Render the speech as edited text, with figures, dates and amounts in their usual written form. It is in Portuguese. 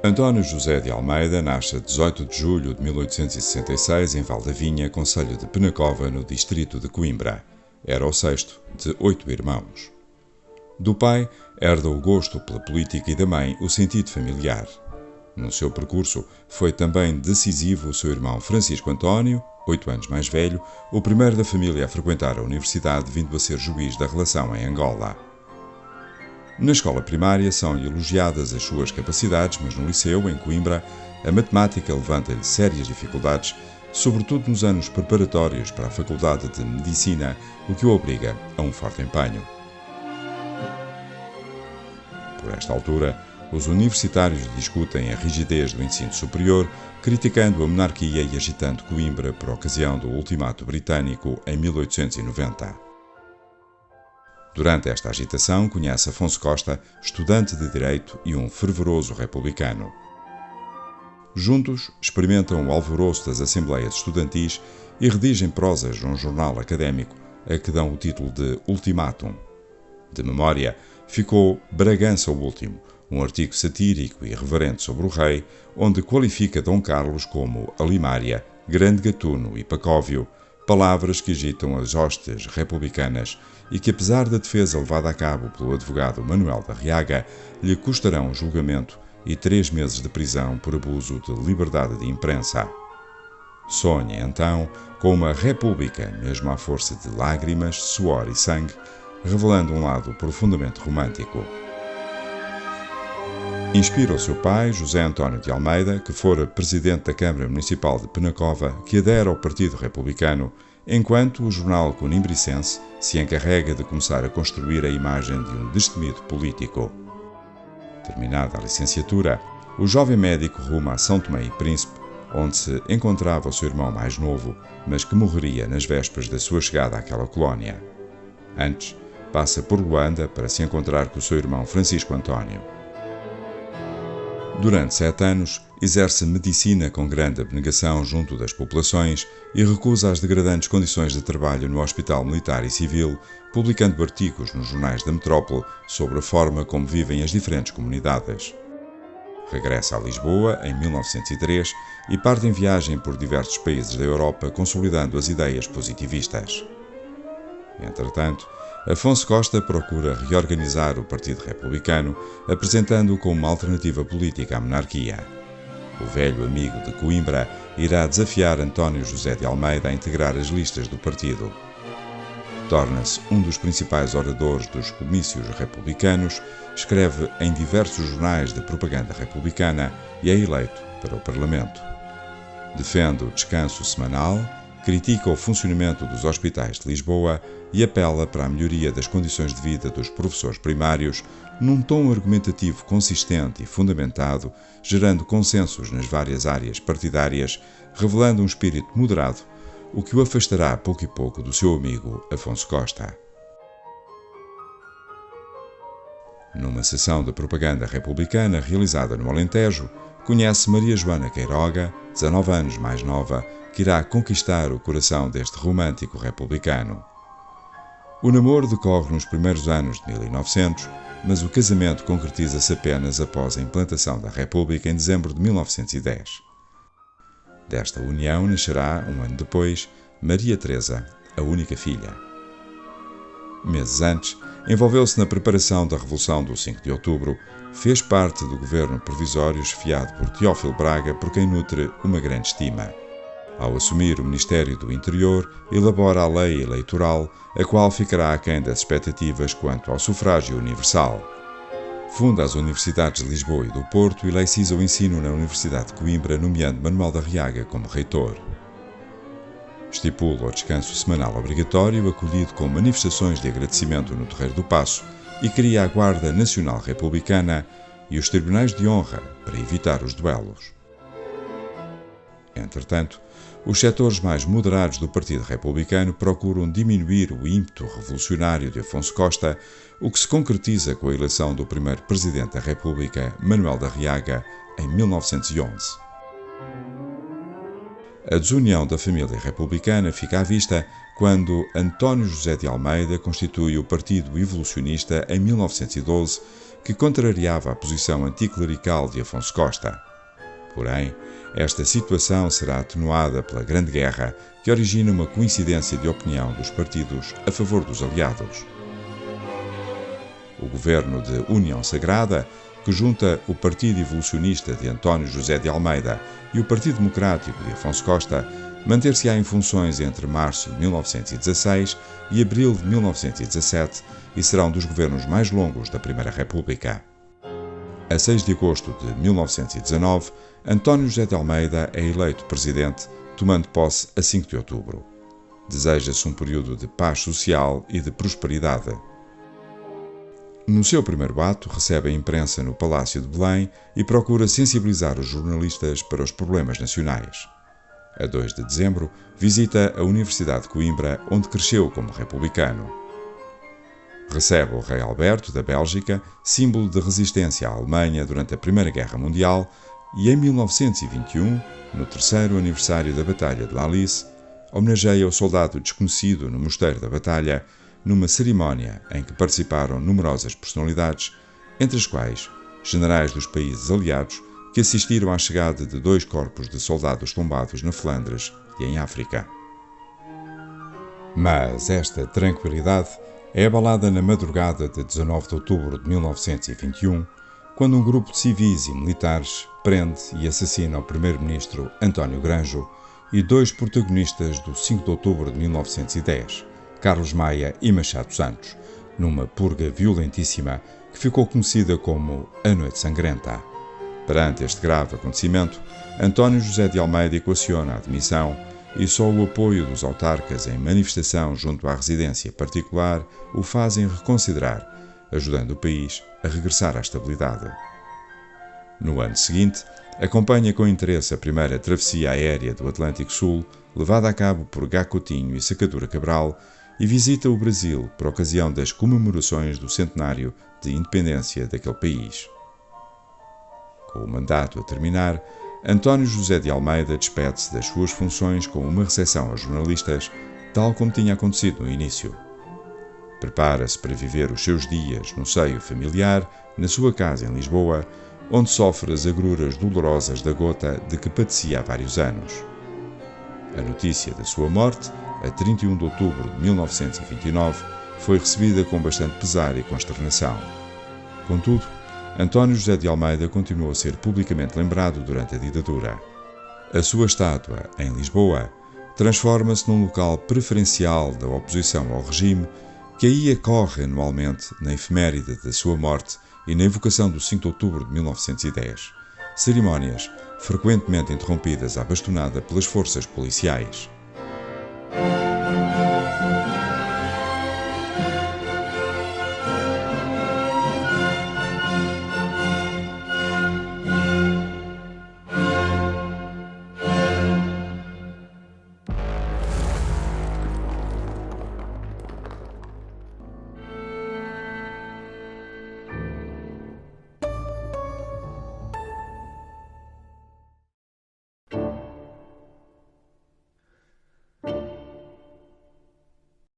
António José de Almeida nasce a 18 de julho de 1866 em Valdavinha, concelho de Penacova, no distrito de Coimbra. Era o sexto de 8 irmãos. Do pai, herda o gosto pela política e da mãe o sentido familiar. No seu percurso, foi também decisivo o seu irmão Francisco António, 8 anos mais velho, o primeiro da família a frequentar a universidade, vindo a ser juiz da relação em Angola. Na escola primária são elogiadas as suas capacidades, mas no liceu, em Coimbra, a matemática levanta-lhe sérias dificuldades, sobretudo nos anos preparatórios para a Faculdade de Medicina, o que o obriga a um forte empenho. Por esta altura, os universitários discutem a rigidez do ensino superior, criticando a monarquia e agitando Coimbra por ocasião do ultimato britânico em 1890. Durante esta agitação, conhece Afonso Costa, estudante de Direito e um fervoroso republicano. Juntos, experimentam o alvoroço das assembleias estudantis e redigem prosas num jornal académico, a que dão o título de Ultimátum. De memória, ficou Bragança o Último, um artigo satírico e irreverente sobre o rei, onde qualifica Dom Carlos como Alimária, Grande Gatuno e Pacóvio, palavras que agitam as hostes republicanas e que, apesar da defesa levada a cabo pelo advogado Manuel da Riaga, lhe custarão julgamento e 3 meses de prisão por abuso de liberdade de imprensa. Sonha, então, com uma república, mesmo à força de lágrimas, suor e sangue, revelando um lado profundamente romântico. Inspira o seu pai, José António de Almeida, que fora presidente da Câmara Municipal de Penacova, que adere ao Partido Republicano, enquanto o jornal conimbricense se encarrega de começar a construir a imagem de um destemido político. Terminada a licenciatura, o jovem médico ruma a São Tomé e Príncipe, onde se encontrava o seu irmão mais novo, mas que morreria nas vésperas da sua chegada àquela colónia. Antes, passa por Luanda para se encontrar com o seu irmão Francisco António. Durante 7 anos, exerce medicina com grande abnegação junto das populações e recusa as degradantes condições de trabalho no Hospital Militar e Civil, publicando artigos nos jornais da metrópole sobre a forma como vivem as diferentes comunidades. Regressa a Lisboa em 1903 e parte em viagem por diversos países da Europa, consolidando as ideias positivistas. Entretanto, Afonso Costa procura reorganizar o Partido Republicano, apresentando-o como uma alternativa política à monarquia. O velho amigo de Coimbra irá desafiar António José de Almeida a integrar as listas do partido. Torna-se um dos principais oradores dos comícios republicanos, escreve em diversos jornais de propaganda republicana e é eleito para o Parlamento. Defende o descanso semanal, critica o funcionamento dos hospitais de Lisboa e apela para a melhoria das condições de vida dos professores primários, num tom argumentativo consistente e fundamentado, gerando consensos nas várias áreas partidárias, revelando um espírito moderado, o que o afastará pouco e pouco do seu amigo Afonso Costa. Numa sessão de propaganda republicana realizada no Alentejo, conhece Maria Joana Queiroga, 19 anos mais nova, que irá conquistar o coração deste romântico republicano. O namoro decorre nos primeiros anos de 1900, mas o casamento concretiza-se apenas após a implantação da República em dezembro de 1910. Desta união nascerá, um ano depois, Maria Teresa, a única filha. Meses antes, envolveu-se na preparação da Revolução do 5 de Outubro, fez parte do governo provisório esfiado por Teófilo Braga, por quem nutre uma grande estima. Ao assumir o Ministério do Interior, elabora a lei eleitoral, a qual ficará aquém das expectativas quanto ao sufrágio universal. Funda as Universidades de Lisboa e do Porto e laiciza o ensino na Universidade de Coimbra, nomeando Manuel da Riaga como reitor. Estipula o descanso semanal obrigatório, acolhido com manifestações de agradecimento no Terreiro do Paço, e cria a Guarda Nacional Republicana e os Tribunais de Honra para evitar os duelos. Entretanto, os setores mais moderados do Partido Republicano procuram diminuir o ímpeto revolucionário de Afonso Costa, o que se concretiza com a eleição do primeiro Presidente da República, Manuel da Riaga, em 1911. A desunião da família republicana fica à vista quando António José de Almeida constitui o Partido Evolucionista em 1912, que contrariava a posição anticlerical de Afonso Costa. Porém, esta situação será atenuada pela Grande Guerra, que origina uma coincidência de opinião dos partidos a favor dos aliados. O governo de União Sagrada, que junta o Partido Evolucionista de António José de Almeida e o Partido Democrático de Afonso Costa, manter-se-á em funções entre março de 1916 e abril de 1917 e será um dos governos mais longos da Primeira República. A 6 de agosto de 1919, António José de Almeida é eleito presidente, tomando posse a 5 de outubro. Deseja-se um período de paz social e de prosperidade. No seu primeiro ato, recebe a imprensa no Palácio de Belém e procura sensibilizar os jornalistas para os problemas nacionais. A 2 de dezembro, visita a Universidade de Coimbra, onde cresceu como republicano. Recebe o rei Alberto, da Bélgica, símbolo de resistência à Alemanha durante a Primeira Guerra Mundial, e em 1921, no 3º aniversário da Batalha de La Lys, homenageia o soldado desconhecido no Mosteiro da Batalha, numa cerimónia em que participaram numerosas personalidades, entre as quais generais dos países aliados que assistiram à chegada de 2 corpos de soldados tombados na Flandres e em África. Mas esta tranquilidade é abalada na madrugada de 19 de outubro de 1921, quando um grupo de civis e militares prende e assassina o primeiro-ministro António Granjo e 2 protagonistas do 5 de outubro de 1910, Carlos Maia e Machado Santos, numa purga violentíssima que ficou conhecida como a Noite Sangrenta. Perante este grave acontecimento, António José de Almeida equaciona a admissão e só o apoio dos autarcas em manifestação junto à residência particular o fazem reconsiderar, ajudando o país a regressar à estabilidade. No ano seguinte, acompanha com interesse a primeira travessia aérea do Atlântico Sul, levada a cabo por Gá Coutinho e Sacadura Cabral, e visita o Brasil por ocasião das comemorações do centenário de independência daquele país. Com o mandato a terminar, António José de Almeida despede-se das suas funções com uma recepção aos jornalistas, tal como tinha acontecido no início. Prepara-se para viver os seus dias no seio familiar, na sua casa em Lisboa, onde sofre as agruras dolorosas da gota de que padecia há vários anos. A notícia da sua morte, a 31 de outubro de 1929, foi recebida com bastante pesar e consternação. Contudo, António José de Almeida continuou a ser publicamente lembrado durante a ditadura. A sua estátua, em Lisboa, transforma-se num local preferencial da oposição ao regime, que aí ocorre anualmente na efeméride da sua morte e na evocação do 5 de outubro de 1910, cerimónias frequentemente interrompidas à bastonada pelas forças policiais.